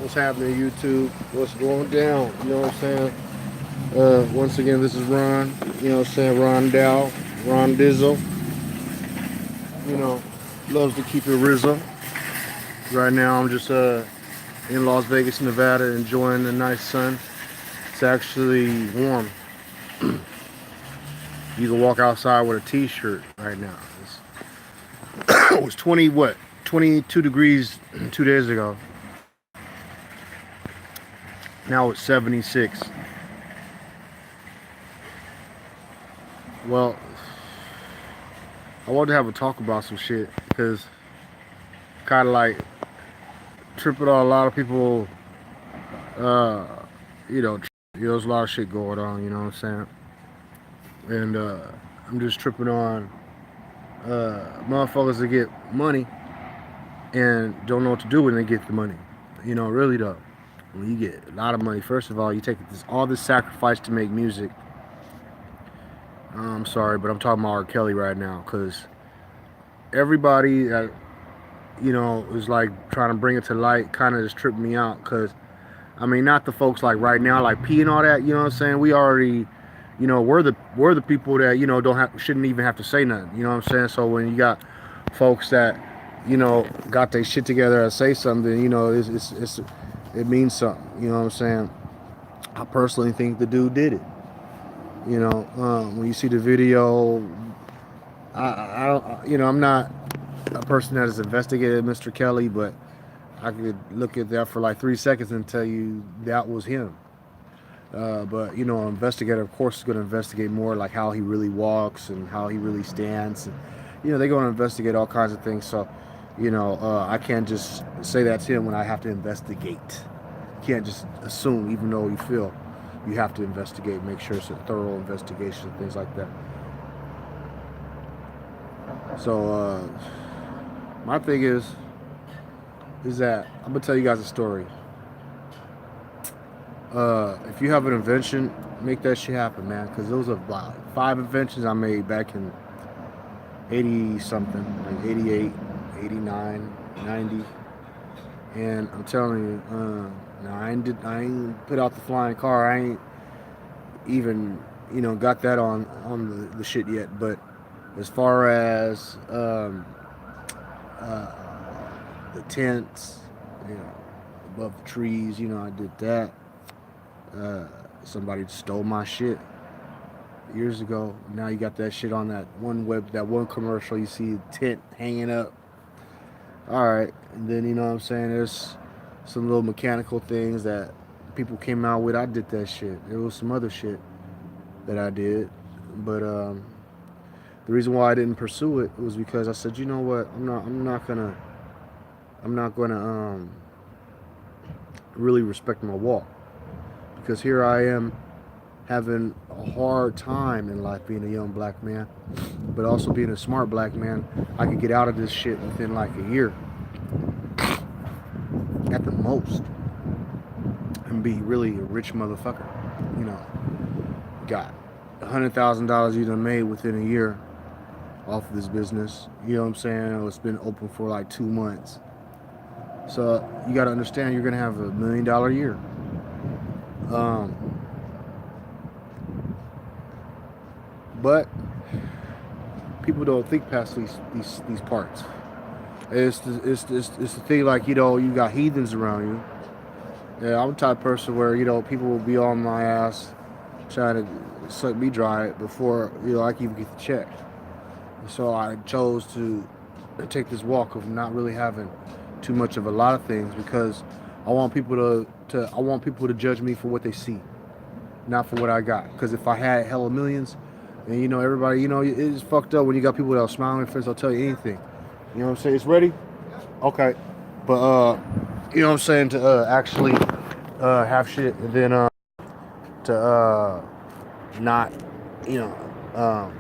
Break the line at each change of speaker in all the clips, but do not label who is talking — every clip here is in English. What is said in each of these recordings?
What's happening, YouTube? What's going down? You know what I'm saying? Once again, this is Ron. You know what I'm saying? Ron Dow, Ron Dizzle. You know, loves to keep it Rizzo. Right now, I'm just in Las Vegas, Nevada, enjoying the nice sun. It's actually warm. You can walk outside with a T-shirt right now. It was 20 what? 22 degrees 2 days ago. Now it's 76. Well, I wanted to have a talk about some shit because kind of like tripping on a lot of people. Uh, you know, there's a lot of shit going on. You know what I'm saying? And I'm just tripping on motherfuckers that get money and don't know what to do when they get the money. You know, really though, when you get a lot of money, first of all, you take all this sacrifice to make music. I'm sorry, but I'm talking about R. Kelly right now because everybody that is like trying to bring it to light kind of just tripped me out because I mean, not the folks like right now, like P and all that. You know what I'm saying? We already, we're the people that shouldn't even have to say nothing. You know what I'm saying? So when you got folks that got their shit together and say something, it means something. You know what I'm saying? I personally think the dude did it. When you see the video, I don't, I'm not a person that has investigated Mr. Kelly, but I could look at that for like 3 seconds and tell you that was him. But an investigator, of course, is going to investigate more like how he really walks and how he really stands. And, they're going to investigate all kinds of things. So, I can't just say that's him when I have to investigate. You can't just assume, even though you feel you have to investigate, make sure it's a thorough investigation, things like that. So, my thing is that I'm gonna tell you guys a story. If you have an invention, make that shit happen, man. Because those are like 5 inventions I made back in 80 something, like 88, 89, 90. And I'm telling you, now I ain't put out the flying car. I ain't even got that on the shit yet. But as far as uh, the tents, you know, above the trees, I did that. Uh, Somebody stole my shit years ago. Now you got that shit on that one commercial. You see a tent hanging up. All right, and then what I'm saying. There's some little mechanical things that people came out with. I did that shit. There was some other shit that I did, but the reason why I didn't pursue it was because I said, you know what, I'm not gonna really respect my walk because here I am having a hard time in life being a young black man, but also being a smart black man. I could get out of this shit within like a year at the most and be really a rich motherfucker. You know, got $100,000 you done made within a year off of this business. You know what I'm saying? It's been open for like 2 months. So you got to understand you're going to have $1 million year. Um, but people don't think past these parts. It's the thing like, you got heathens around you. Yeah, I'm the type of person where, people will be on my ass trying to suck me dry before, I can even get the check. So I chose to take this walk of not really having too much of a lot of things because I want people to judge me for what they see, not for what I got. Because if I had hella millions, and everybody, it's fucked up when you got people that are smiling first. They'll tell you anything. You know what I'm saying? It's ready. Okay, but you know what I'm saying, to actually have shit and then to not, you know,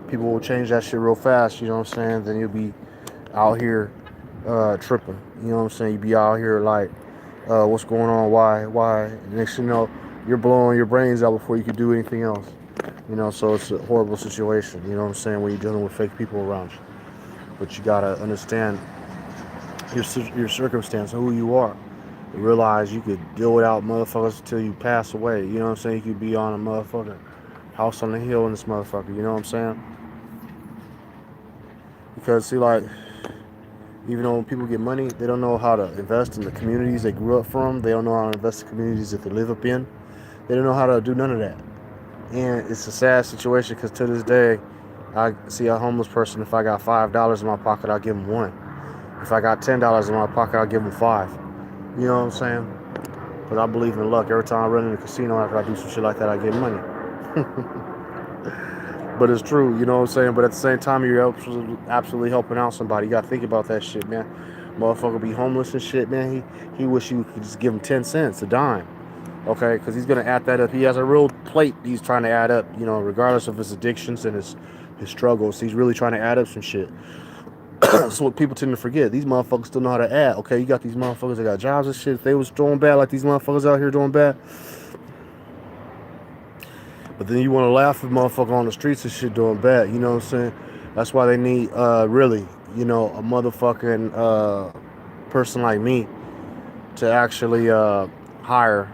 people will change that shit real fast. You know what I'm saying? Then you'll be out here tripping. You know what I'm saying? You be out here like, what's going on? Why? Next thing you know, you're blowing your brains out before you could do anything else. So it's a horrible situation. You know what I'm saying? When you're dealing with fake people around you, but you gotta understand your circumstance and who you are. realize you could deal without motherfuckers until you pass away. You know what I'm saying? You could be on a motherfucker house on the hill in this motherfucker. You know what I'm saying? Because see, like, even though when people get money, they don't know how to invest in the communities they grew up from. They don't know how to invest in communities that they live up in. They don't know how to do none of that. And it's a sad situation because to this day, I see a homeless person. If I got $5 in my pocket, I'll give him one. If I got $10 in my pocket, I'll give him five. You know what I'm saying? Because I believe in luck. Every time I run in the casino after I do some shit like that, I get money. But it's true, you know what I'm saying? But at the same time, you're absolutely helping out somebody. You got to think about that shit, man. Motherfucker be homeless and shit, man. He wish you could just give him 10 cents, a dime. Okay? Because he's going to add that up. He has a real plate he's trying to add up, you know, regardless of his addictions and his struggles. He's really trying to add up some shit. That's what people tend to forget. These motherfuckers still know how to add. Okay, you got these motherfuckers that got jobs and shit. If they was doing bad like these motherfuckers out here doing bad. But then you want to laugh at motherfucker on the streets and shit doing bad. You know what I'm saying? That's why they need, really, you know, a motherfucking person like me to actually hire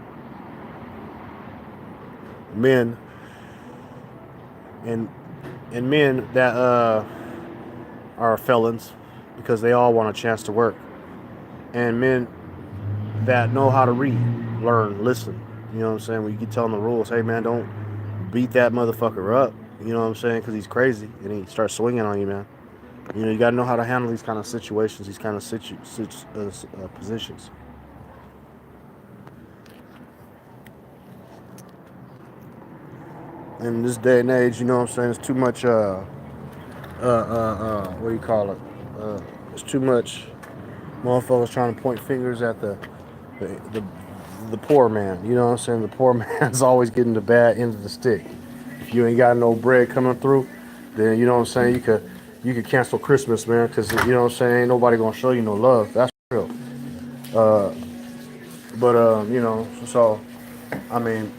men and men that are felons because they all want a chance to work, and men that know how to read, learn, listen. You know what I'm saying? When you get telling the rules, hey man, don't beat that motherfucker up. You know what I'm saying? Because he's crazy and he starts swinging on you, man. You know, you got to know how to handle these kind of situations, these kind of positions. In this day and age, you know what I'm saying? It's too much. What do you call it? It's too much motherfuckers trying to point fingers at the poor man. You know what I'm saying? The poor man's always getting the bad end of the stick. If you ain't got no bread coming through, then you know what I'm saying? You could cancel Christmas, man, because you know what I'm saying? Ain't nobody gonna show you no love. That's real. You know, so I mean,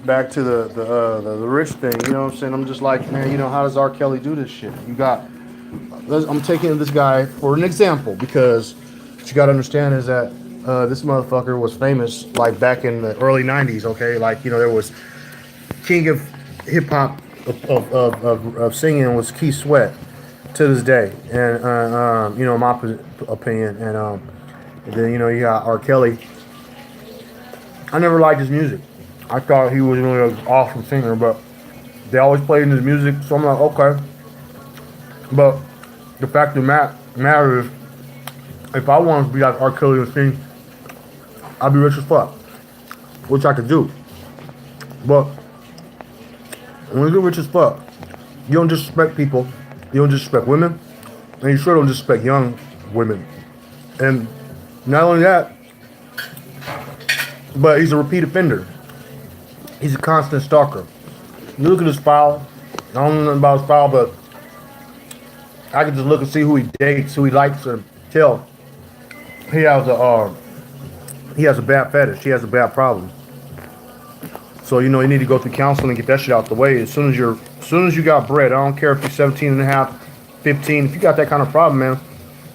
back to the rich thing. You know what I'm saying? I'm just like, man, you know, how does R. Kelly do this shit? I'm taking this guy for an example because what you got to understand is that this motherfucker was famous like back in the early 90s, okay? Like, you know, there was king of hip hop of singing was Keith Sweat to this day. And, you know, my opinion. And then, you know, you got R. Kelly. I never liked his music. I thought he was really an awesome singer, but they always played his music, so I'm like, okay. But the fact of the matter is, if I wanted to be like R. Kelly and sing, I'd be rich as fuck, which I could do. But when you're rich as fuck, you don't disrespect people, you don't disrespect women, and you sure don't disrespect young women. And not only that, but he's a repeat offender. He's a constant stalker. You look at his file. I don't know nothing about his file, but I can just look and see who he dates, who he likes, and tell he has a bad fetish. He has a bad problem. So you know you need to go through counseling and get that shit out the way. As soon as you got bread, I don't care if you're 17 and a half, 15. If you got that kind of problem, man,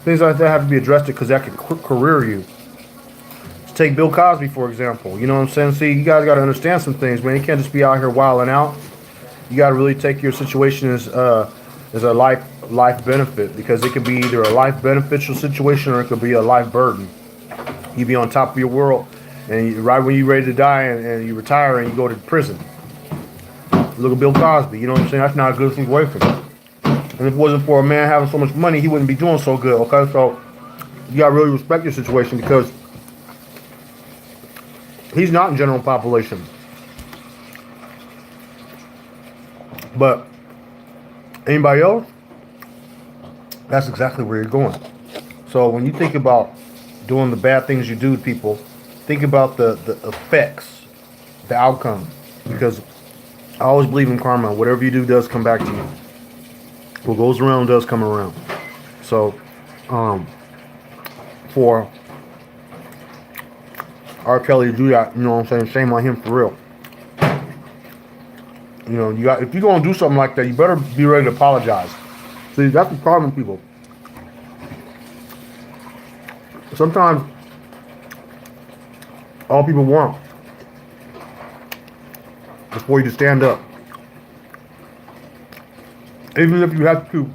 things like that have to be addressed because that could career you. Take Bill Cosby, for example. You know what I'm saying? See, you guys got to understand some things, man. You can't just be out here wilding out. You got to really take your situation as a life benefit, because it could be either a life beneficial situation or it could be a life burden. You be on top of your world, and right when you're ready to die and you retire and you go to prison. Look at Bill Cosby. You know what I'm saying? That's not a good situation. And if it wasn't for a man having so much money, he wouldn't be doing so good. Okay, so you got to really respect your situation because he's not in general population. But anybody else, that's exactly where you're going. So when you think about doing the bad things you do to people, think about the effects, the outcome. Because I always believe in karma. Whatever you do does come back to you. What goes around does come around. So for R. Kelly to do that, you know what I'm saying? Shame on him for real. You know, if you're gonna do something like that, you better be ready to apologize. See, that's the problem, people. Sometimes All people want is for you to stand up. Even if you have to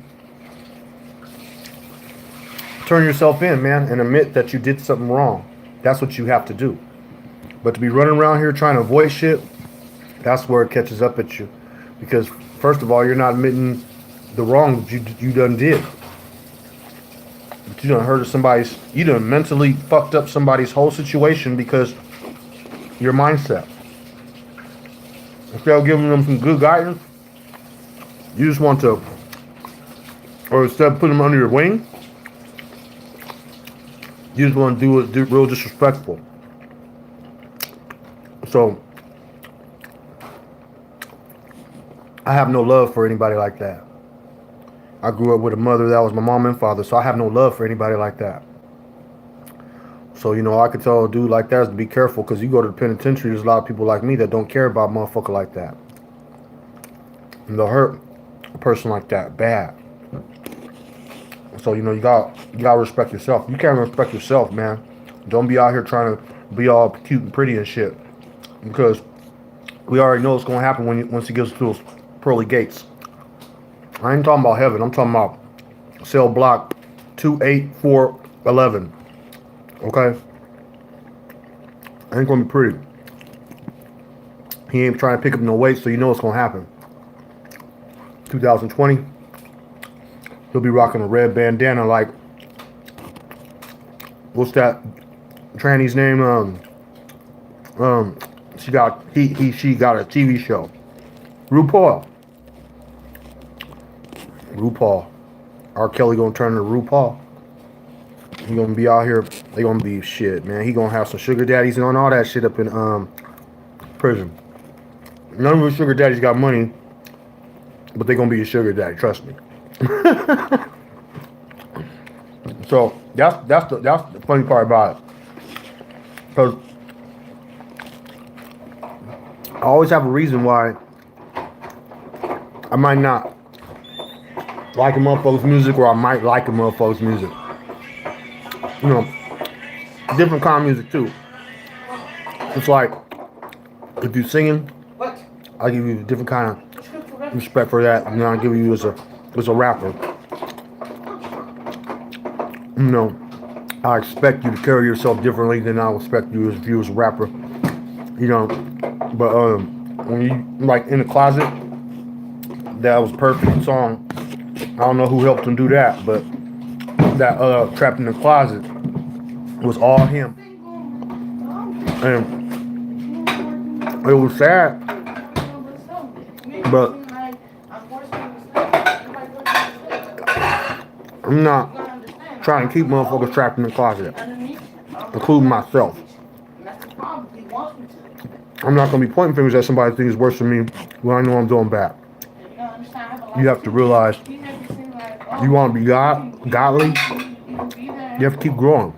turn yourself in, man, and admit that you did something wrong. That's what you have to do. But to be running around here trying to avoid shit, that's where it catches up at you. Because first of all, you're not admitting the wrong that you done did. But you done hurt somebody's, you done mentally fucked up somebody's whole situation because your mindset. Instead of giving them some good guidance, you just want to, or instead of putting them under your wing, you just want to do it real disrespectful. So, I have no love for anybody like that. I grew up with a mother that was my mom and father, so I have no love for anybody like that. So, you know, I could tell a dude like that is to be careful, because you go to the penitentiary, there's a lot of people like me that don't care about a motherfucker like that. And they'll hurt a person like that bad. So, you know, you gotta respect yourself. You can't respect yourself, man. Don't be out here trying to be all cute and pretty and shit. Because we already know what's going to happen once he gets to those pearly gates. I ain't talking about heaven. I'm talking about cell block 28411. Okay? Ain't going to be pretty. He ain't trying to pick up no weight, so you know what's going to happen. 2020, he'll be rocking a red bandana like, what's that tranny's name? She got a TV show. RuPaul. R. Kelly gonna turn into RuPaul. He gonna be out here. They gonna be shit, man. He gonna have some sugar daddies and all that shit up in prison. None of his sugar daddies got money, but they gonna be your sugar daddy. Trust me. So that's the funny part about it, because I always have a reason why I might not like a motherfucker's music, or I might like a motherfucker's music. You know, different kind of music too. It's like, if you're singing, I'll give you a different kind of respect for that, and then I'll give you as a rapper. You know, I expect you to carry yourself differently than I would expect you if you was a rapper. You know, but when you like in the closet, that was perfect song. I don't know who helped him do that, but that Trapped in the Closet was all him. And it was sad, but I'm not trying to keep motherfuckers trapped in the closet, including myself. I'm not going to be pointing fingers at somebody who thinks worse than me when I know I'm doing bad. You have to realize, you want to be godly, you have to keep growing.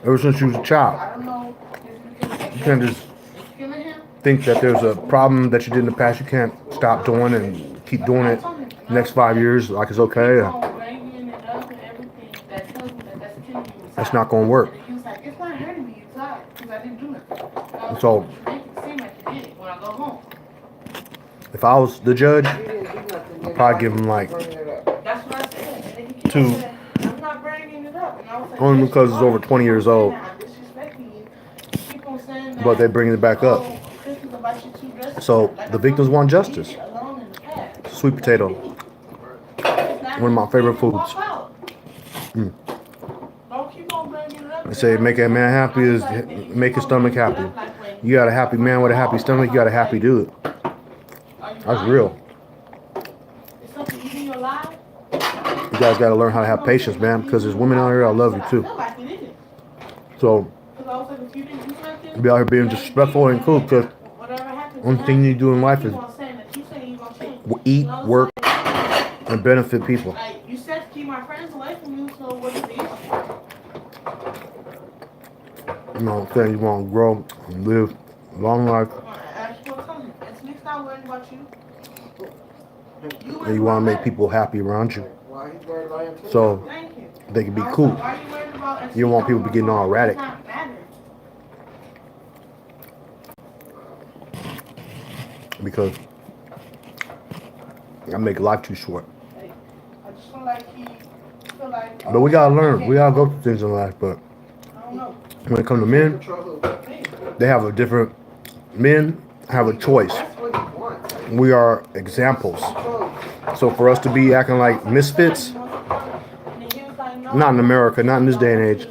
Ever since you was a child, you can't just think that there's a problem that you did in the past you can't stop doing and keep doing it the next 5 years like it's okay. That's not going to work. So, if I was the judge, I'd probably give him like 2, only because it's over 20 years old, but they're bringing it back up. So the victims want justice. Sweet potato, one of my favorite foods. They say make a man happy is make his stomach happy. You got a happy man with a happy stomach, you got a happy dude. That's real. You guys got to learn how to have patience, man, because there's women out here that love you too. So be out here being disrespectful and cool, because one thing you do in life is eat, work, and benefit people. You said to keep my friends away from you, so what is the issue? You know what I'm saying? You want to grow and live a long life. And you want to make people happy around you, so they can be cool. You don't want people to be getting all erratic. because I make life too short.
I just feel like
But we gotta learn. We gotta go through things in life. But
I don't know.
when it comes to men, they have a different. Men have a choice.
That's what he wants.
We are examples. So for us to be acting like misfits, not in America, not in this day and age.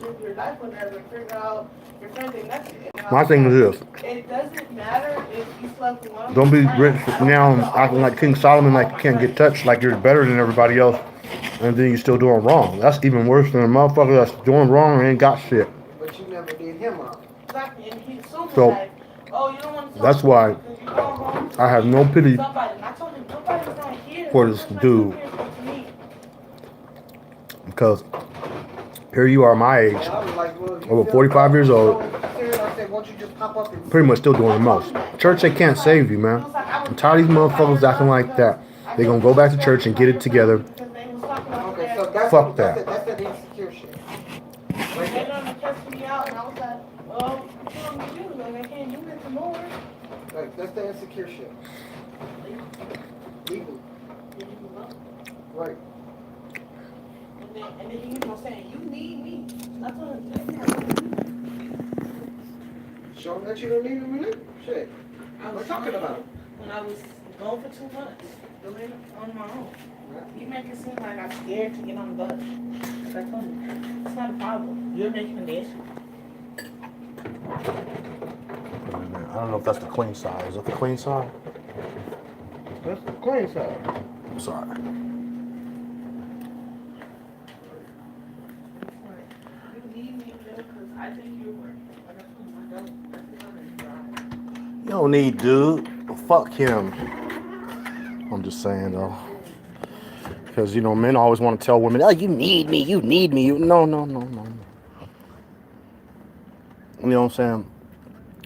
My thing is this.
It doesn't matter if you slept with one.
Don't be rich now acting like King Solomon, like you can't get touched, like you're better than everybody else, and then you're still doing wrong. That's even worse than a motherfucker that's doing wrong and ain't got shit.
But you never did him wrong. Exactly, and he's so
So that's why I have no pity for this dude, because here you are my age, over 45 years old, pretty much still doing the most. Church, they can't save you, man. I'm tired of these motherfuckers acting like that. They gonna go back to church and get it together.
Okay, so that's
Fuck that.
That's that insecure shit. Like, they done cussed me out, and I was like, well, what you want me to do? Like, I can't do this more. Like, that's the insecure shit. Legal. Right. And then he was saying, you need me. That's what I'm saying. Show him that you don't need me. Shit. We're talking about it. When I was gone for 2 months, doing it on my own. You make it seem like I'm scared to get on the bus. Like I told you, it's not a problem. You're making an issue.
I don't know if that's the clean side. Is that the clean side?
That's the clean side.
I'm sorry.
You need me because I think you're working. Like I told you, I don't.
You don't need dude. Fuck him. I'm just saying though. Because, you know, men always want to tell women, oh, you need me, you need me. No. You know what I'm saying?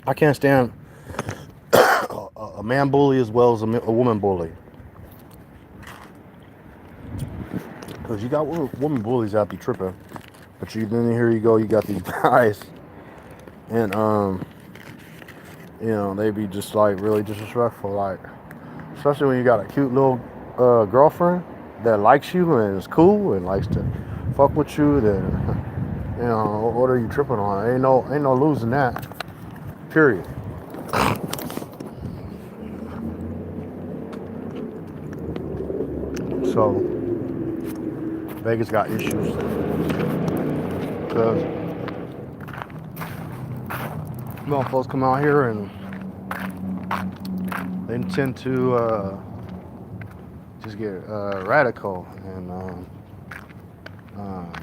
I can't stand a man bully as well as a woman bully. Because you got woman bullies out be tripping. But then here you go, you got these guys. And, you know, they be just like really disrespectful. Like, especially when you got a cute little girlfriend that likes you and is cool and likes to fuck with you, then, you know, what are you tripping on? Ain't no losing that. Period. So Vegas got issues because motherfuckers come out here and they tend to just get radical and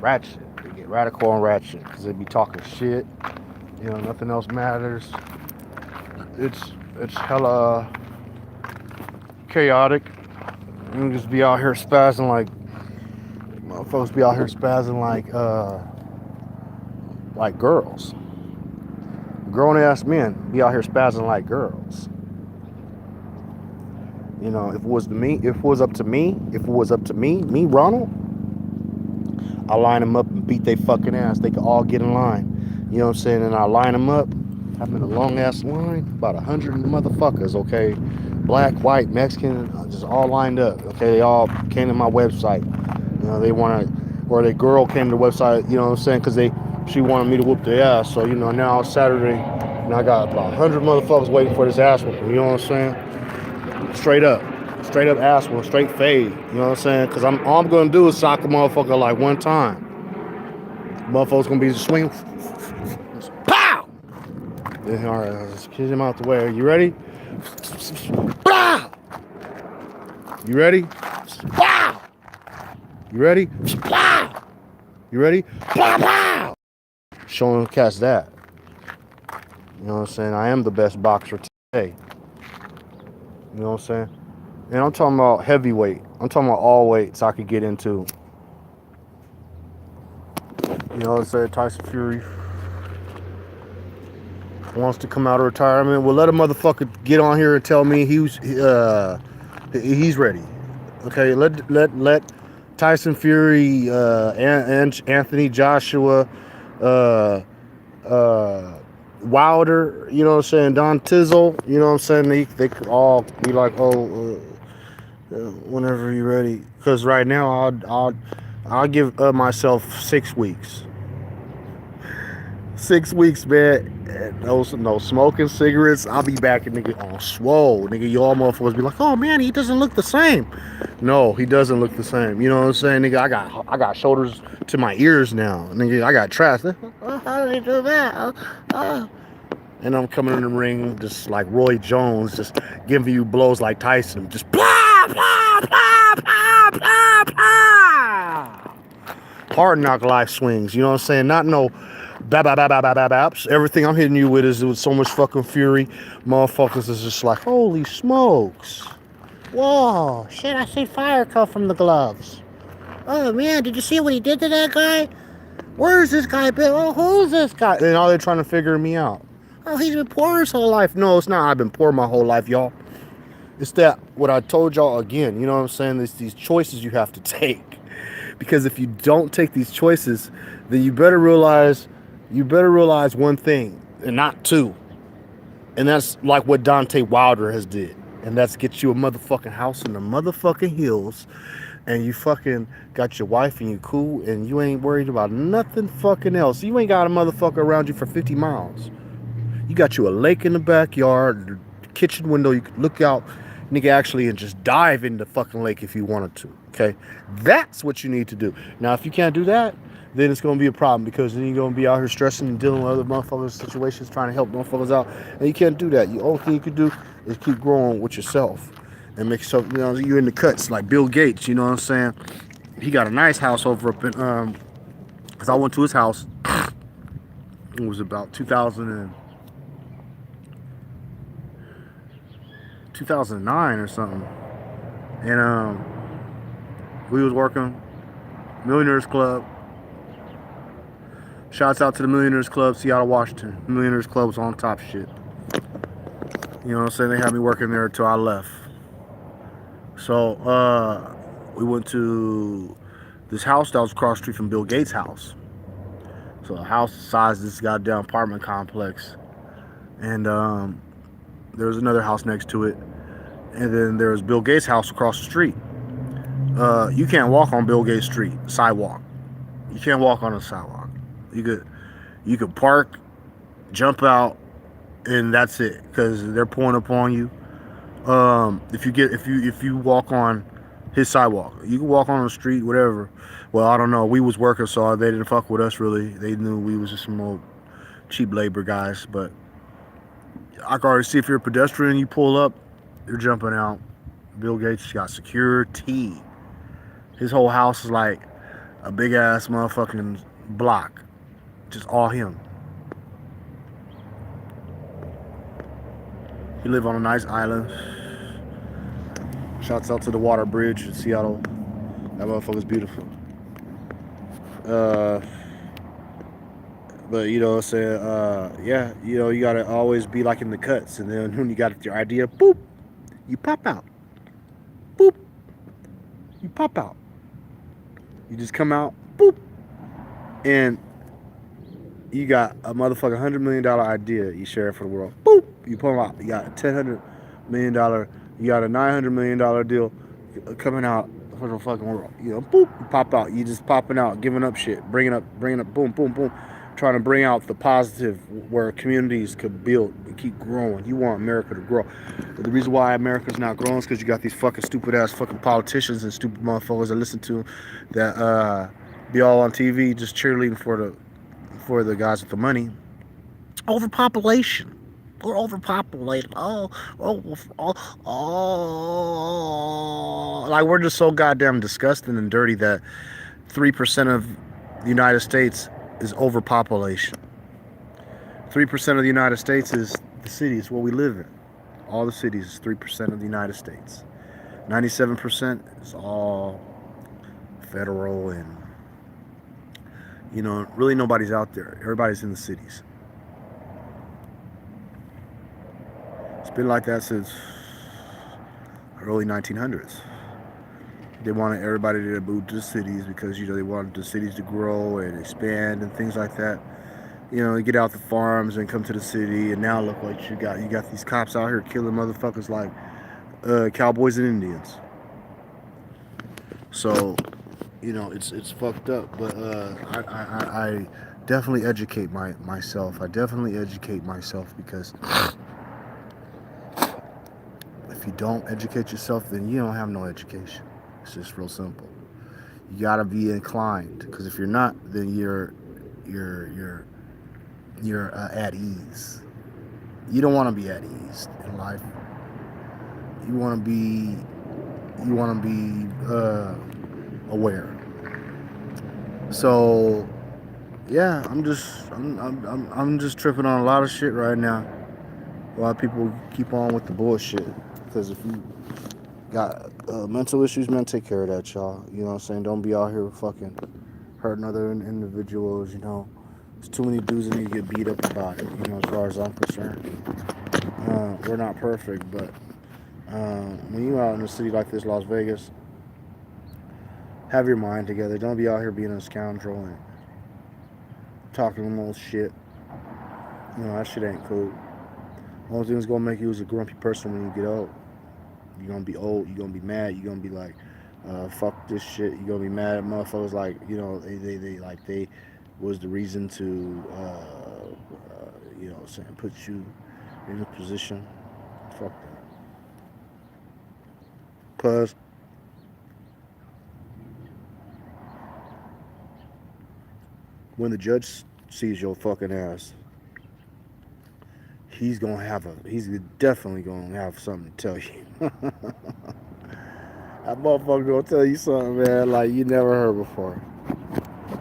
ratchet. They get radical and ratchet because they be talking shit. You know, nothing else matters. It's hella chaotic. You just be out here spazzing like motherfuckers be out here spazzing like girls. Grown ass men be out here spazzing like girls. You know, if it was up to me, me, Ronald, I line them up and beat they fucking ass. They could all get in line. You know what I'm saying? And I line them up. I'm in a long ass line, about 100 motherfuckers, okay? Black, white, Mexican, just all lined up. Okay, they all came to my website. You know, they wanna, or the girl came to the website, you know what I'm saying? Cause she wanted me to whoop their ass. So, you know, now it's Saturday, and I got about 100 motherfuckers waiting for this ass whooping. You know what I'm saying? Straight up ass whooping, straight fade. You know what I'm saying? Cause all I'm gonna do is sock a motherfucker like one time. Motherfuckers gonna be swing. Pow! Then, all right, let's kick him out the way. You ready? Pow! You ready? Pow! You ready? Pow! You ready? Pow! Pow! Showing cats that. You know what I'm saying? I am the best boxer today. You know what I'm saying? And I'm talking about heavyweight. I'm talking about all weights I could get into. You know what I'm saying? Tyson Fury wants to come out of retirement. Well, let a motherfucker get on here and tell me he's ready. Okay, let Tyson Fury, and Anthony Joshua, Wilder, you know what I'm saying, Don Tizzle, you know what I'm saying, they could all be like, oh, whenever you're ready. Because right now, I'll give myself 6 weeks. 6 weeks, man. No smoking cigarettes. I'll be back and nigga on swole. Nigga, you all motherfuckers be like, oh man, he doesn't look the same. No, he doesn't look the same. You know what I'm saying, nigga? I got shoulders to my ears now. Nigga, I got trash. How do they do that? And I'm coming in the ring just like Roy Jones, just giving you blows like Tyson. Just blah, blah, blah, blah, blah, blah. Hard knock life swings. You know what I'm saying? Not no baps. Everything I'm hitting you with is with so much fucking fury. Motherfuckers is just like, holy smokes. Whoa, shit, I see fire come from the gloves. Oh man, did you see what he did to that guy? Where's this guy been? Oh, who's this guy? And now they're trying to figure me out. Oh, he's been poor his whole life. No, it's not. I've been poor my whole life, y'all. It's that what I told y'all again. You know what I'm saying? It's these choices you have to take. Because if you don't take these choices, then you better realize one thing and not two. And that's like what Dante Wilder has did. And that's get you a motherfucking house in the motherfucking hills. And you fucking got your wife and you cool and you ain't worried about nothing fucking else. You ain't got a motherfucker around you for 50 miles. You got you a lake in the backyard, kitchen window, you could look out, nigga, actually, and just dive in the fucking lake if you wanted to, okay? That's what you need to do. Now, if you can't do that, then it's going to be a problem because then you're going to be out here stressing and dealing with other motherfuckers' situations, trying to help motherfuckers out, and you can't do that. The only thing you can do is keep growing with yourself and make yourself, you know, you're in the cuts, like Bill Gates, you know what I'm saying? He got a nice house over up in, because I went to his house, it was about 2009 or something, and we was working Millionaires Club. Shouts out to the Millionaires Club, Seattle, Washington. Millionaires Club was on top shit. You know what I'm saying? They had me working there until I left. So we went to this house that was across the street from Bill Gates' house. So the house the size of this goddamn apartment complex, and there was another house next to it, and then there was Bill Gates' house across the street. You can't walk on Bill Gates Street sidewalk. You can't walk on the sidewalk. You could park, jump out, and that's it. Because they're pulling up on you. If you walk on his sidewalk, you can walk on the street, whatever. Well, I don't know. We was working, so they didn't fuck with us really. They knew we was just some old cheap labor guys. But I can already see if you're a pedestrian, you pull up, you're jumping out. Bill Gates got security. His whole house is like a big ass motherfucking block. Just all him. He live on a nice island. Shouts out to the water bridge in Seattle. That motherfucker's beautiful. But you know what I'm saying, yeah, you know, you gotta always be like in the cuts, and then when you got your idea, boop, you pop out. Boop, you pop out. You just come out, boop, and you got a motherfucking $100 million idea you share it for the world. Boop, you pull out. You got a $100 million, you got a $900 million deal coming out for the fucking world. You know, boop, you pop out. You just popping out, giving up shit, bringing up, boom, boom, boom. Trying to bring out the positive where communities could build and keep growing. You want America to grow. But the reason why America's not growing is because you got these fucking stupid ass fucking politicians and stupid motherfuckers that listen to that be all on TV just cheerleading for the guys with the money. Overpopulation. We're overpopulated. Like we're just so goddamn disgusting and dirty that 3% of the United States is overpopulation. 3% of the United States is the cities where we live in. All the cities is 3% of the United States. 97% is all federal and, you know, really nobody's out there. Everybody's in the cities. It's been like that since early 1900s. They wanted everybody to move to the cities because, you know, they wanted the cities to grow and expand and things like that. get out the farms and come to the city, and now look what you got these cops out here killing motherfuckers like cowboys and Indians. So it's fucked up. But I definitely educate myself. I definitely educate myself because if you don't educate yourself, then you don't have no education. It's just real simple. You gotta be inclined because if you're not, then you're you're you're at ease. You don't want to be at ease in life. You want to be aware. So yeah, I'm just tripping on a lot of shit right now. A lot of people keep on with the bullshit because if you got mental issues, man, take care of that, y'all. You know what I'm saying? Don't be out here fucking hurting other individuals. There's too many dudes that need to get beat up about it. As far as I'm concerned, we're not perfect, but when you out in a city like this, Las Vegas, have your mind together. Don't be out here being a scoundrel and talking the most shit. That shit ain't cool. Only thing that's gonna make you is a grumpy person when you get old. You're gonna be old. You're gonna be mad. You're gonna be like, fuck this shit. You're gonna be mad at motherfuckers like they was the reason to saying put you in a position. Fuck that. Cause when the judge sees your fucking ass, he's definitely gonna have something to tell you. That motherfucker gonna tell you something, man, like you never heard before.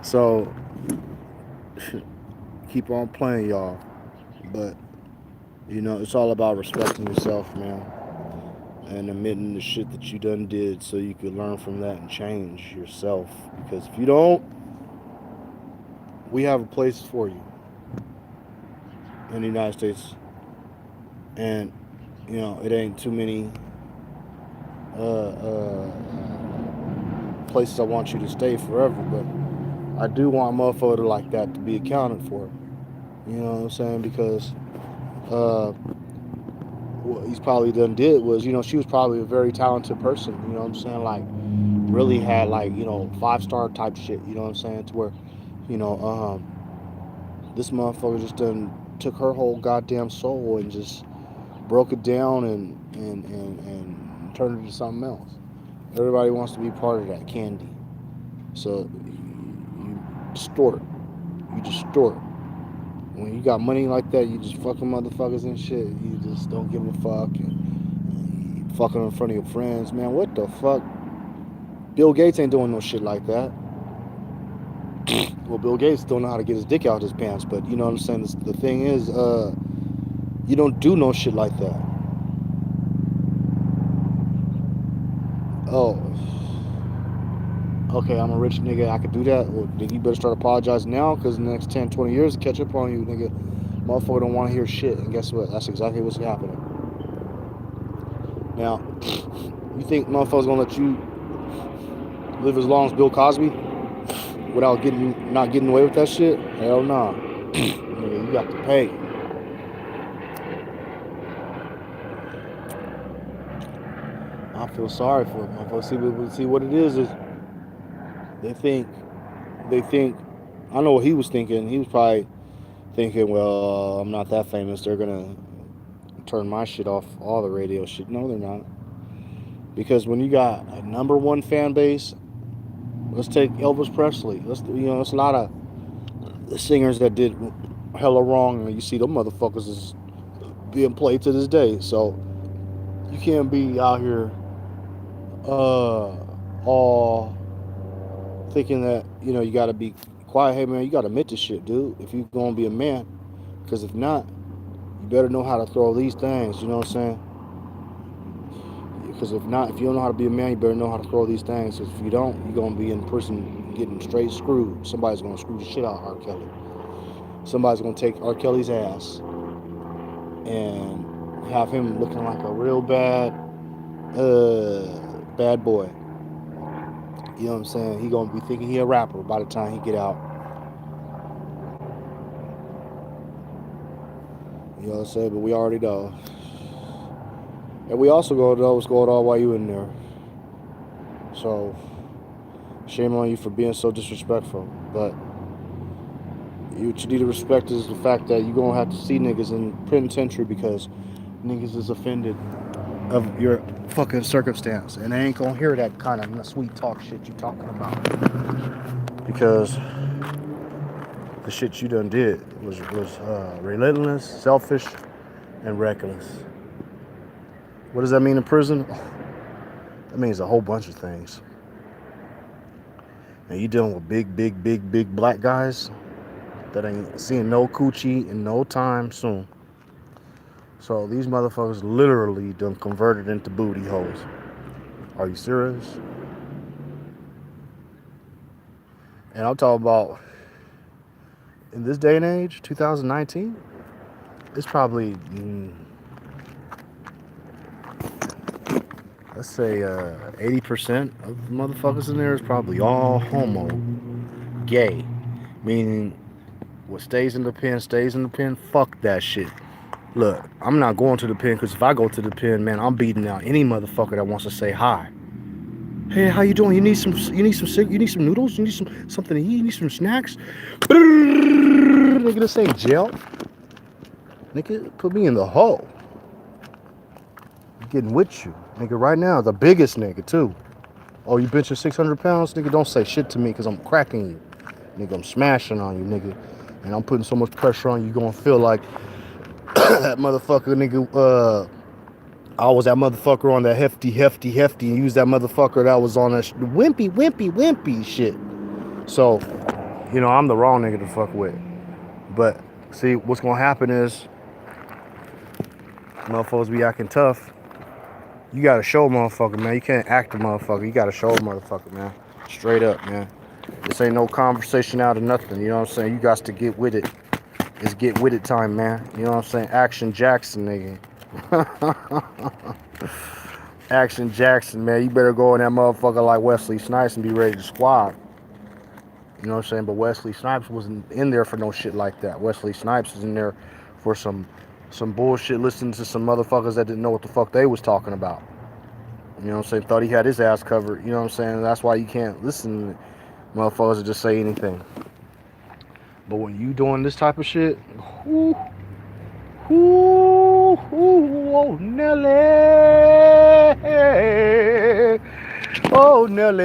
So keep on playing, y'all. But it's all about respecting yourself, man, and admitting the shit that you done did, so you could learn from that and change yourself. Because if you don't, we have a place for you in the United States, and it ain't too many places I want you to stay forever, but I do want a motherfucker like that to be accounted for. You know what I'm saying? Because what he's probably done did was, she was probably a very talented person. You know what I'm saying? Like, really had like 5-star type shit. You know what I'm saying? To where, you know, this motherfucker just done took her whole goddamn soul and just broke it down and turned it into something else. Everybody wants to be part of that candy. So you distort. You distort. When you got money like that, you just fucking motherfuckers and shit. You just don't give a fuck and you fucking in front of your friends, man. What the fuck? Bill Gates ain't doing no shit like that. Well, Bill Gates don't know how to get his dick out his pants, but you know what I'm saying? The thing is, you don't do no shit like that. Oh, okay, I'm a rich nigga, I could do that. Well, nigga, you better start apologizing now, because in the next 10, 20 years, to catch up on you, nigga. Motherfucker don't want to hear shit, and guess what? That's exactly what's happening. Now, you think motherfuckers gonna let you live as long as Bill Cosby without not getting away with that shit? Hell nah. Nigga, you got to pay. I feel sorry for them. Motherfuckers see what it is they think I know what he was thinking. He was probably thinking, well, I'm not that famous. They're gonna turn my shit off all the radio shit. No, they're not. Because when you got a number one fan base, let's take Elvis Presley. There's a lot of singers that did hella wrong, and you see them motherfuckers is being played to this day. So you can't be out here all thinking that you got to be quiet. Hey man, you got to admit this shit, dude. If you're gonna be a man, because if not, you better know how to throw these things. You know what I'm saying? Because if not, if you don't know how to be a man, you better know how to throw these things. Because if you don't, you're gonna be in prison getting straight screwed. Somebody's gonna screw the shit out of R. Kelly. Somebody's gonna take R. Kelly's ass and have him looking like a real bad boy. You know what I'm saying? He gonna be thinking he a rapper by the time he get out. You know what I'm saying? But we already know. And we also gonna know what's going on while you in there. So, shame on you for being so disrespectful. But what you need to respect is the fact that you're gonna have to see niggas in penitentiary because niggas is offended of your fucking circumstance. And they ain't gonna hear that kind of sweet talk shit you talking about. Because the shit you done did was relentless, selfish, and reckless. What does that mean in prison? That means a whole bunch of things. And you dealing with big black guys that ain't seeing no coochie in no time soon. So these motherfuckers literally done converted into booty holes. Are you serious? And I'm talking about in this day and age, 2019, it's probably, let's say 80% of the motherfuckers in there is probably all homo, gay, meaning what stays in the pen stays in the pen. Fuck that shit. Look, I'm not going to the pen because if I go to the pen, man, I'm beating out any motherfucker that wants to say hi. Hey, how you doing? You need some noodles? You need something to eat? You need some snacks? Nigga, this ain't jail. Nigga, put me in the hole. I'm getting with you. Nigga, right now, the biggest nigga, too. Oh, you benching 600 pounds? Nigga, don't say shit to me because I'm cracking you. Nigga, I'm smashing on you, nigga. And I'm putting so much pressure on you, you're going to feel like that motherfucker, nigga, I was that motherfucker on that hefty, and use that motherfucker that was on that wimpy shit. So, you know, I'm the wrong nigga to fuck with. But, see, what's gonna happen is, motherfuckers be acting tough. You gotta show a motherfucker, man. You can't act a motherfucker. You gotta show a motherfucker, man. Straight up, man. This ain't no conversation out of nothing, you know what I'm saying? You got to get with it. It's get with it time, man. You know what I'm saying? Action Jackson, nigga. Action Jackson, man. You better go in that motherfucker like Wesley Snipes and be ready to squad. You know what I'm saying? But Wesley Snipes wasn't in there for no shit like that. Wesley Snipes is in there for some bullshit, listening to some motherfuckers that didn't know what the fuck they was talking about. You know what I'm saying? Thought he had his ass covered. You know what I'm saying? That's why you can't listen to motherfuckers that just say anything. But when you doing this type of shit, oh Nelly, oh Nelly,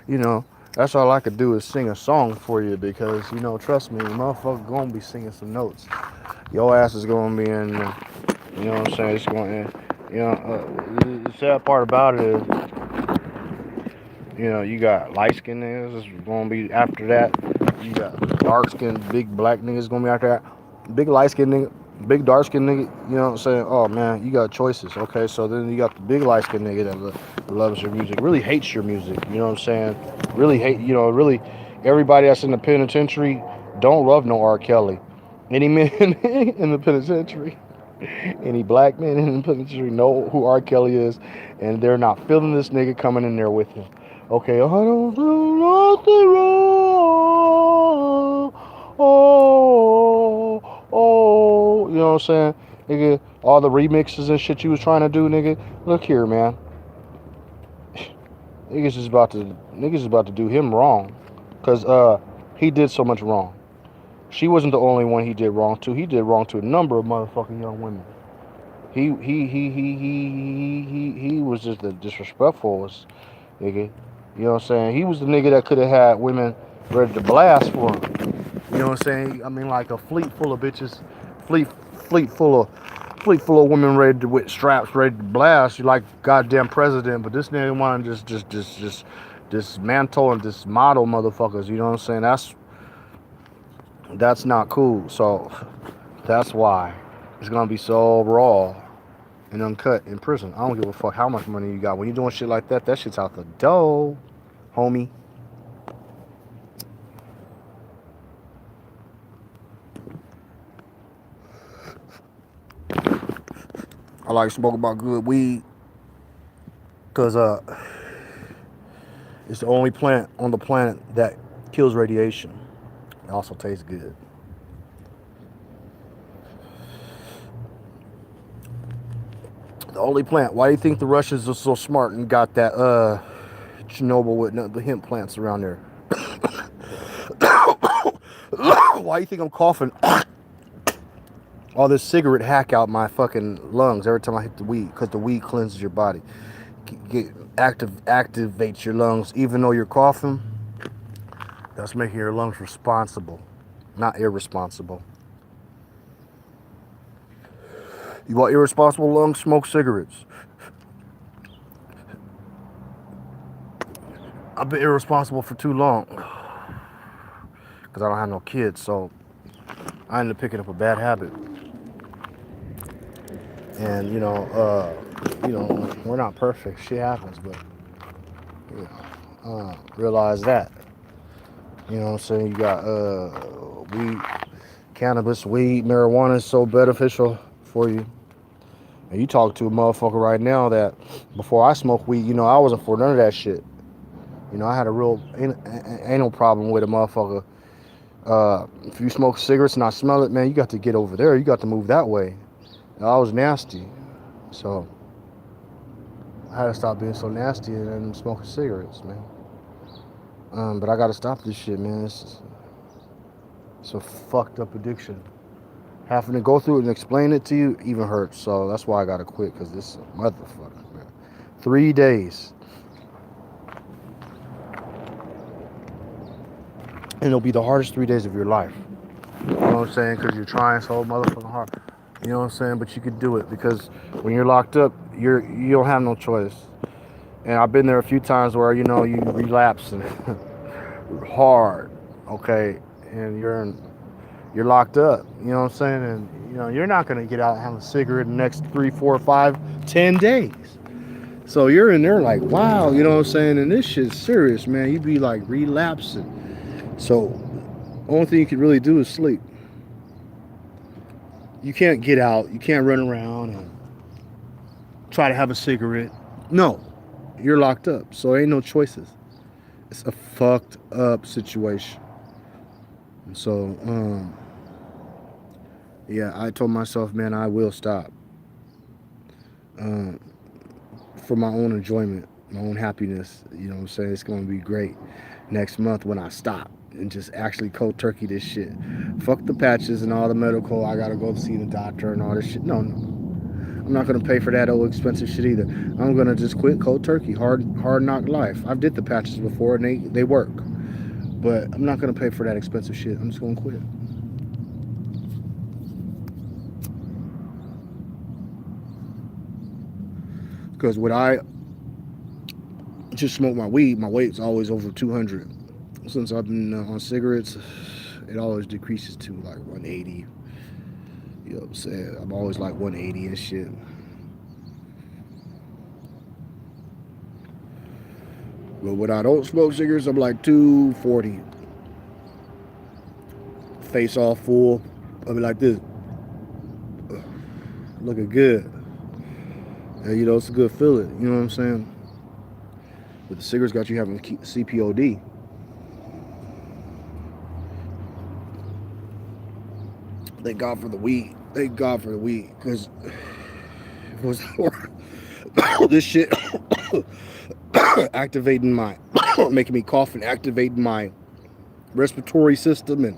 you know, that's all I could do is sing a song for you because, you know, trust me, motherfucker gonna be singing some notes. Your ass is gonna be in, you know what I'm saying? It's going, you know, the sad part about it is, you know, you got light-skinned niggas that's gonna be after that. You got dark-skinned, big black niggas gonna be after that. Big light-skinned nigga, big dark-skinned nigga, you know what I'm saying? Oh, man, you got choices, okay? So then you got the big light-skinned nigga that loves your music, really hates your music, you know what I'm saying? Really hate, you know, really, everybody that's in the penitentiary don't love no R. Kelly. Any man in the penitentiary, any black men in the penitentiary know who R. Kelly is, and they're not feeling this nigga coming in there with him. Okay, I don't do nothing wrong. You know what I'm saying? Nigga, all the remixes and shit you was trying to do, nigga. Look here, man. Niggas is about to do him wrong. Cause he did so much wrong. She wasn't the only one he did wrong to. He did wrong to a number of motherfucking young women. He was just the disrespectful nigga. You know what I'm saying? He was the nigga that could have had women ready to blast for him. You know what I'm saying? I mean, like a fleet full of bitches, fleet full of women ready to with straps ready to blast. You like goddamn president, but this nigga want to just dismantle and dismodel motherfuckers. You know what I'm saying? That's not cool. So that's why it's gonna be so raw and uncut in prison. I don't give a fuck how much money you got. When you're doing shit like that, that shit's out the door, homie. I like to smoke about good weed because it's the only plant on the planet that kills radiation. It also tastes good. The only plant. Why do you think the Russians are so smart and got that Chernobyl with the hemp plants around there? Why do you think I'm coughing all this cigarette hack out my fucking lungs every time I hit the weed? Because the weed cleanses your body. Activates your lungs. Even though you're coughing, that's making your lungs responsible, not irresponsible. You want irresponsible lungs? Smoke cigarettes. I've been irresponsible for too long because I don't have no kids, so I ended up picking up a bad habit. And you know, we're not perfect. Shit happens, but realize that. You know what I'm saying? You got weed, cannabis, weed, marijuana is so beneficial for you. And you talk to a motherfucker right now that before I smoked weed, you know, I wasn't for none of that shit. You know, I had a real anal problem with a motherfucker. If you smoke cigarettes and I smell it, man, you got to get over there. You got to move that way. And I was nasty. So I had to stop being so nasty and smoking cigarettes, man. But I got to stop this shit, man. It's a fucked up addiction. Having to go through it and explain it to you even hurts. So that's why I got to quit, because this is a motherfucker, man. 3 days. And it'll be the hardest 3 days of your life. You know what I'm saying? Because you're trying so motherfucking hard. You know what I'm saying? But you could do it, because when you're locked up, you don't have no choice. And I've been there a few times where, you know, you relapse and hard, okay? And you're locked up. You know what I'm saying? And, you know, you're not going to get out and have a cigarette in the next 3, 4, 5, 10 days. So you're in there like, wow, you know what I'm saying? And this shit's serious, man. You be like relapsing. So only thing you can really do is sleep. You can't get out. You can't run around and try to have a cigarette. No, you're locked up. So ain't no choices. It's a fucked up situation. And so, yeah, I told myself, man, I will stop. For my own enjoyment, my own happiness. You know what I'm saying? It's going to be great next month when I stop and just actually cold turkey this shit. Fuck the patches and all the medical. I gotta go see the doctor and all this shit. No. I'm not gonna pay for that old expensive shit either. I'm gonna just quit cold turkey. Hard knock life. I've did the patches before and they work. But I'm not gonna pay for that expensive shit. I'm just gonna quit. Because when I just smoke my weed, my weight's always over 200. Since I've been on cigarettes, it always decreases to like 180. You know what I'm saying? I'm always like 180 and shit. But when I don't smoke cigarettes, I'm like 240. Face all full. I'll be like this. Looking good. And you know, it's a good feeling. You know what I'm saying? But the cigarettes got you having CPOD. Thank God for the weed. Thank God for the weed. Because it was this shit activating my, making me cough and activating my respiratory system and,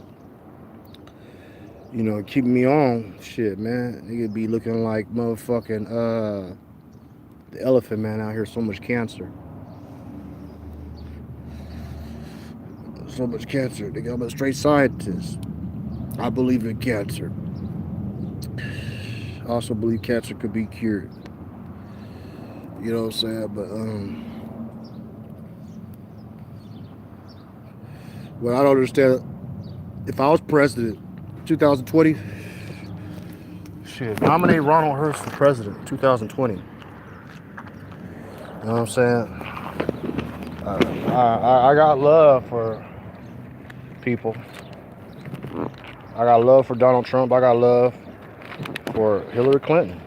you know, keeping me on. Shit, man. Nigga be looking like motherfucking, the elephant man out here. So much cancer. So much cancer. Nigga, I'm a straight scientist. I believe in cancer. I also believe cancer could be cured. You know what I'm saying? But what I don't understand, if I was president 2020, shit, nominate Ronald Hurst for president 2020. You know what I'm saying? I got love for people. I got love for Donald Trump. I got love for Hillary Clinton.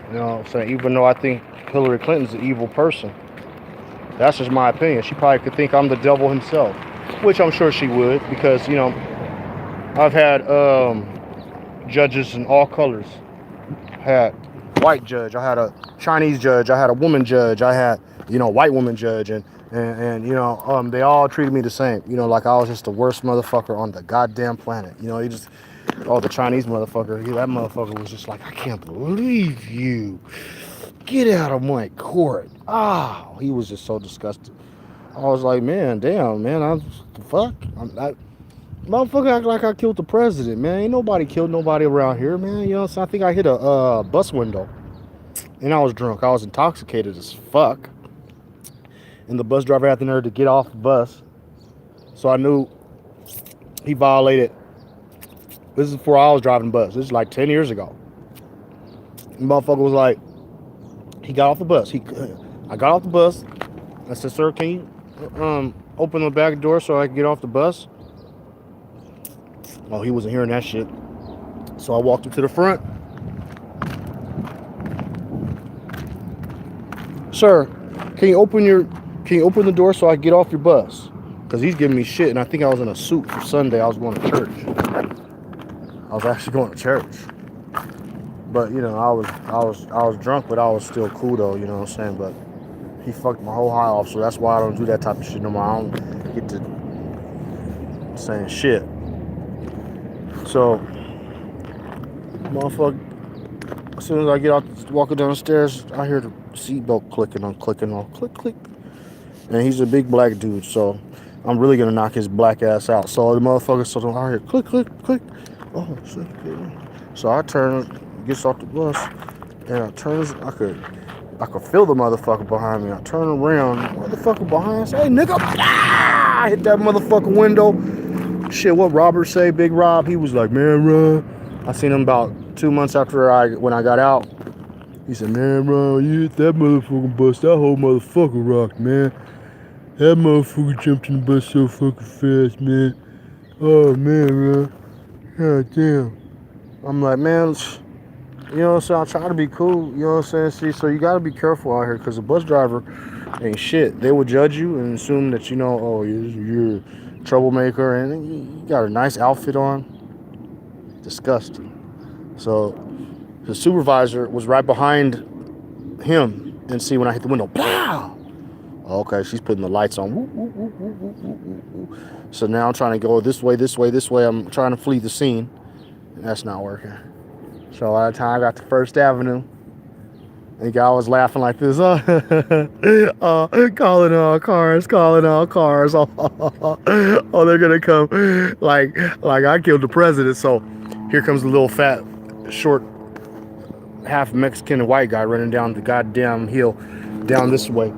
You know what I'm saying? Even though I think Hillary Clinton's an evil person. That's just my opinion. She probably could think I'm the devil himself. which I'm sure she would, because I've had judges in all colors. Had white judge, I had a Chinese judge, I had a woman judge, I had white woman judge, and they all treated me the same. Like I was just the worst motherfucker on the goddamn planet. He just the Chinese motherfucker. That motherfucker was just like, I can't believe you. Get out of my court. He was just so disgusted. I was like, man, damn, man, motherfucker act like I killed the president, man. Ain't nobody killed nobody around here, man. So I think I hit a bus window, and I was drunk. I was intoxicated as fuck, and the bus driver had the nerve to get off the bus, so I knew he violated. This is before I was driving the bus. This is like 10 years ago. The motherfucker was like, he got off the bus. I got off the bus. I said, sir, can you open the back door so I can get off the bus? Oh, he wasn't hearing that shit. So I walked him to the front. Sir, can you open the door so I can get off your bus? Because he's giving me shit, and I think I was in a suit for Sunday. I was going to church. I was actually going to church. But I was drunk, but I was still cool though, you know what I'm saying? But he fucked my whole high off, so that's why I don't do that type of shit no more. I don't get to saying shit. So, motherfucker, as soon as I get out, walking down the stairs, I hear the seatbelt clicking on, click, click. And he's a big black dude, so I'm really gonna knock his black ass out. So the motherfucker starts I hear click, click, click. Oh shit. So I turn, gets off the bus, and I turn. I could feel the motherfucker behind me. I turn around, motherfucker behind. Say, hey nigga, I hit that motherfucker window. Shit, what Robert say, Big Rob? He was like, man, Rob. I seen him about 2 months after when I got out. He said, man, Rob, you hit that motherfucking bus. That whole motherfucker rocked, man. That motherfucker jumped in the bus so fucking fast, man. Oh man, Rob. God damn. I'm like, man, you know what I'm saying? I try to be cool, you know what I'm saying? See, so you gotta be careful out here, because the bus driver ain't shit. They will judge you and assume that you're a troublemaker, and you got a nice outfit on. Disgusting. So the supervisor was right behind him, and see when I hit the window, pow! Okay, she's putting the lights on. Woo, woo, woo, woo, woo, woo, woo. So now I'm trying to go this way. I'm trying to flee the scene. That's not working. So by the time I got to First Avenue, the guy was laughing like this. Calling all cars. Oh, they're gonna come like I killed the president. So here comes the little fat, short, half Mexican and white guy running down the goddamn hill, down this way.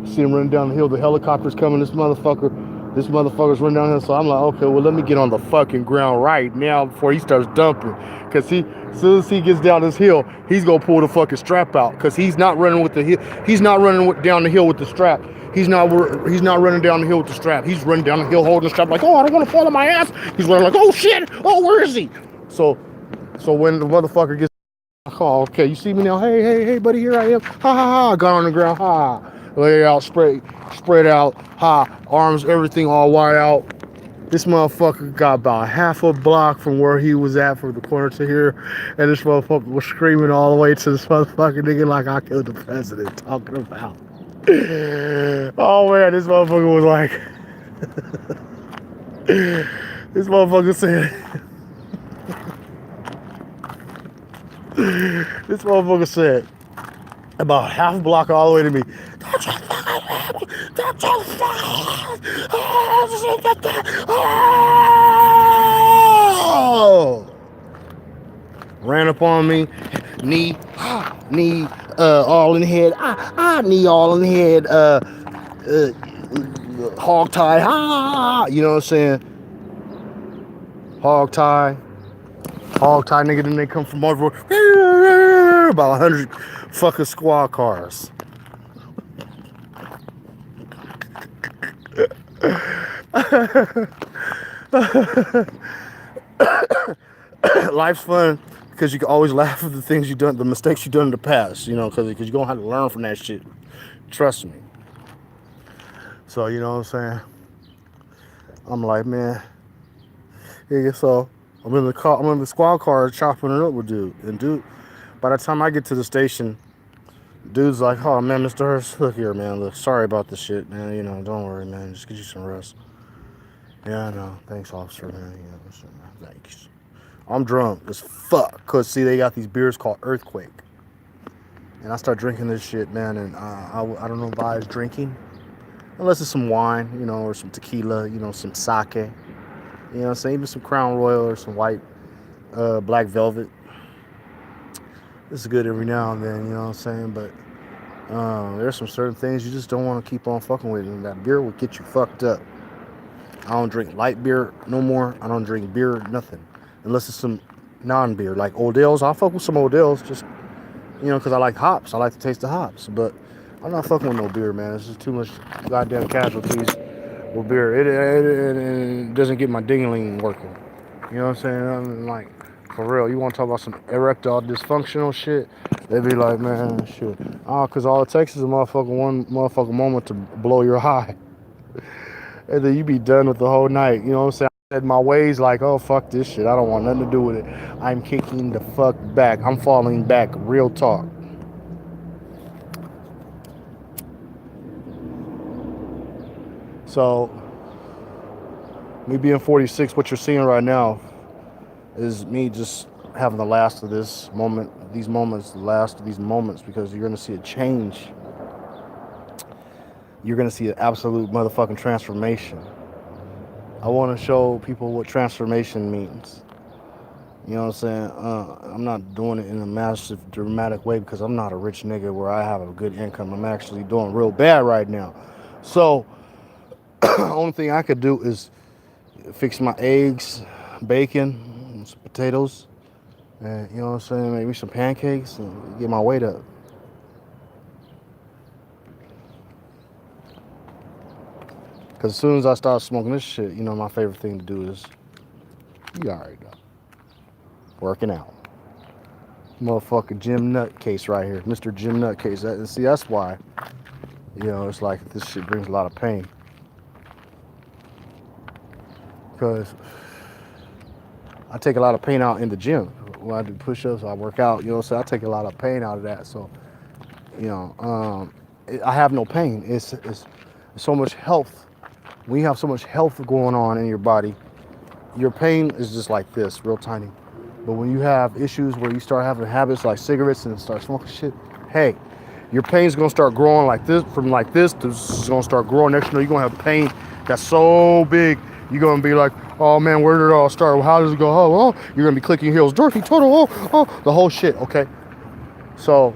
See him running down the hill. The helicopter's coming. This motherfucker's running down the hill. So I'm like, okay, well, let me get on the fucking ground right now before he starts dumping. Because as soon as he gets down this hill, he's going to pull the fucking strap out. Because he's not running with the hill. He's not running down the hill with the strap. He's not running down the hill with the strap. He's running down the hill holding the strap like, oh, I don't want to fall on my ass. He's running like, oh, shit. Oh, where is he? So when the motherfucker gets, oh, okay, you see me now? Hey, buddy, here I am. Ha, ha, ha. Got on the ground. Ha. Lay out, spread out, arms, everything all wide out. This motherfucker got about half a block from where he was at from the corner to here, and this motherfucker was screaming all the way to this motherfucking nigga like I killed the president, talking about. Oh man, this motherfucker was like, this motherfucker said, about half a block all the way to me, oh! Ran up on me, knee, all in the head, knee all in the head, hog tie, you know what I'm saying? Hog tie, nigga, then they come from over, about 100 fucking squad cars. Life's fun because you can always laugh at the things you've done, the mistakes you've done in the past, because you're gonna have to learn from that shit. Trust me. So you know what I'm saying? I'm like, man, yeah, so I'm in the car, I'm in the squad car chopping it up with dude. And dude, by the time I get to the station, dude's like, oh man, Mr. Hurst, look here, man, look, sorry about this shit, man. You know, don't worry, man. Just get you some rest. Yeah, I know. Thanks, officer, man. You know, thanks. I'm drunk as fuck. Cause see, they got these beers called Earthquake. And I start drinking this shit, man, and I don't know if I was drinking. Unless it's some wine, you know, or some tequila, you know, some sake. You know what I'm saying? Even some Crown Royal or some white black velvet. This is good every now and then, you know what I'm saying? But there's some certain things you just don't want to keep on fucking with. And that beer will get you fucked up. I don't drink light beer no more. I don't drink beer, nothing. Unless it's some non-beer, like Odell's. I'll fuck with some Odell's, just, you know, because I like hops. I like to taste the hops. But I'm not fucking with no beer, man. It's just too much goddamn casualties with beer. It doesn't get my ding-a-ling working. You know what I'm saying? I'm like, for real, you want to talk about some erectile dysfunctional shit? They be like, man, shit. Because all it takes is one motherfucking moment to blow your high. And then you be done with the whole night. You know what I'm saying? I said my ways like, oh, fuck this shit. I don't want nothing to do with it. I'm kicking the fuck back. I'm falling back. Real talk. So, me being 46, what you're seeing right now is me just having the last of this moment, these moments, the last of these moments, because you're going to see a change. You're going to see an absolute motherfucking transformation. I want to show people what transformation means. You know what I'm saying? I'm not doing it in a massive, dramatic way because I'm not a rich nigga where I have a good income. I'm actually doing real bad right now. So, the only thing I could do is fix my eggs, bacon, some potatoes, and, you know what I'm saying, maybe some pancakes and get my weight up. Because as soon as I start smoking this shit, you know, my favorite thing to do is, you already know, working out. Motherfucking Jim Nutcase right here. Mr. Jim Nutcase. And see, that's why, you know, it's like this shit brings a lot of pain. Because I take a lot of pain out in the gym. When I do push-ups, I work out, you know, so I take a lot of pain out of that. So, you know, I have no pain. It's so much health. When you have so much health going on in your body, your pain is just like this, real tiny. But when you have issues where you start having habits like cigarettes and start smoking shit, hey, your pain's gonna start growing like this, from like this to this is gonna start growing. Next, you know, you're gonna have pain that's so big, you're gonna be like, oh man, where did it all start? Well, how does it go? Oh, you're gonna be clicking your heels, Dorothy, total, the whole shit, okay? So,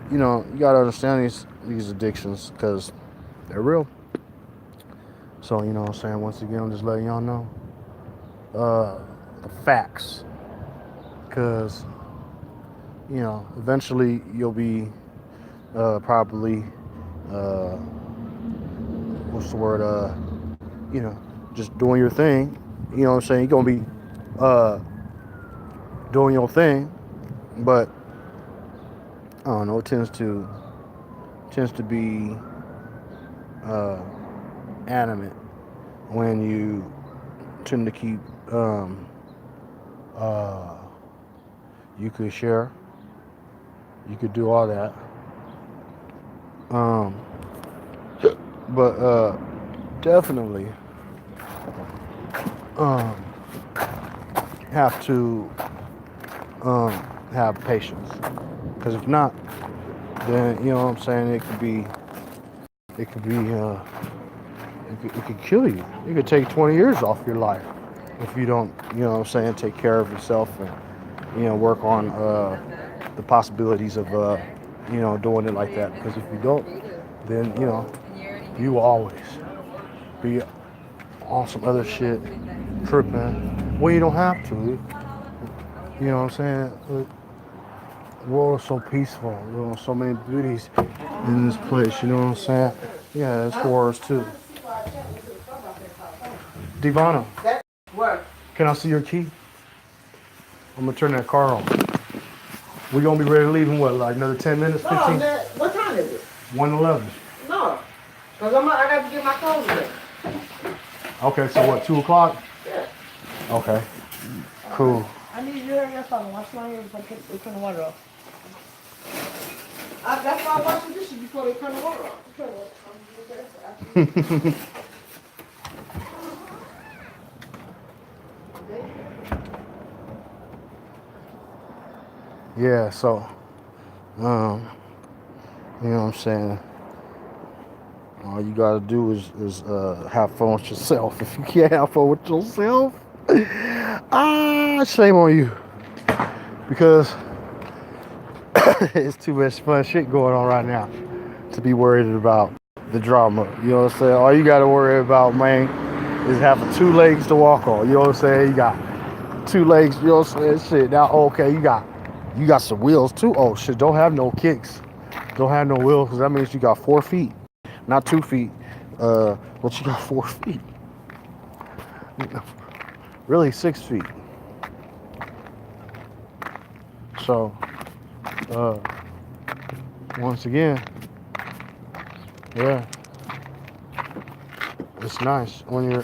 you know, you gotta understand these addictions because they're real. So, you know what I'm saying? Once again, I'm just letting y'all know the facts. Because, you know, eventually you'll be probably, what's the word? You know, just doing your thing. You know what I'm saying? You're going to be doing your thing. But, I don't know, it tends to be animate when you tend to keep you could share, you could do all that, but definitely have to have patience, because if not, then, you know what I'm saying, it could kill you. It could take 20 years off your life if you don't, you know what I'm saying, take care of yourself and, you know, work on the possibilities of, you know, doing it like that. Because if you don't, then, you know, you will always be on some other shit, tripping. Well, you don't have to. You know what I'm saying? The world is so peaceful. You know, so many beauties in this place. You know what I'm saying? Yeah, there's wars too. Divana, can I see your key? I'm gonna turn that car on. We're gonna be ready to leave in what, like another 10 minutes, 15?
No, man, what time is it?
1:11.
No, because I got to get my clothes ready.
Okay, so what, 2 o'clock?
Yeah.
Okay, cool.
I need you to hurry up and wash my hands before they turn the water off. That's why I wash the dishes before they turn the water off.
Yeah, so, you know what I'm saying? All you gotta do is have fun with yourself. If you can't have fun with yourself, shame on you. Because it's too much fun shit going on right now to be worried about the drama. You know what I'm saying? All you gotta worry about, man, is having 2 legs to walk on. You know what I'm saying? You got 2 legs, you know what I'm saying? Shit. Now, okay, you got some wheels too. Oh shit, don't have no kicks. Don't have no wheels, because that means you got 4 feet. Not 2 feet. But you got 4 feet. Really 6 feet. So, once again, yeah, it's nice when you're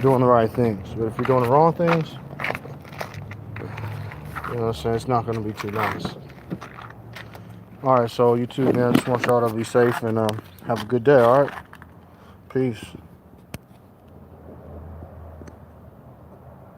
doing the right things. But if you're doing the wrong things, you know what I'm saying, it's not gonna be too nice. All right, so you too, man. I just want y'all to be safe and have a good day. All right, peace.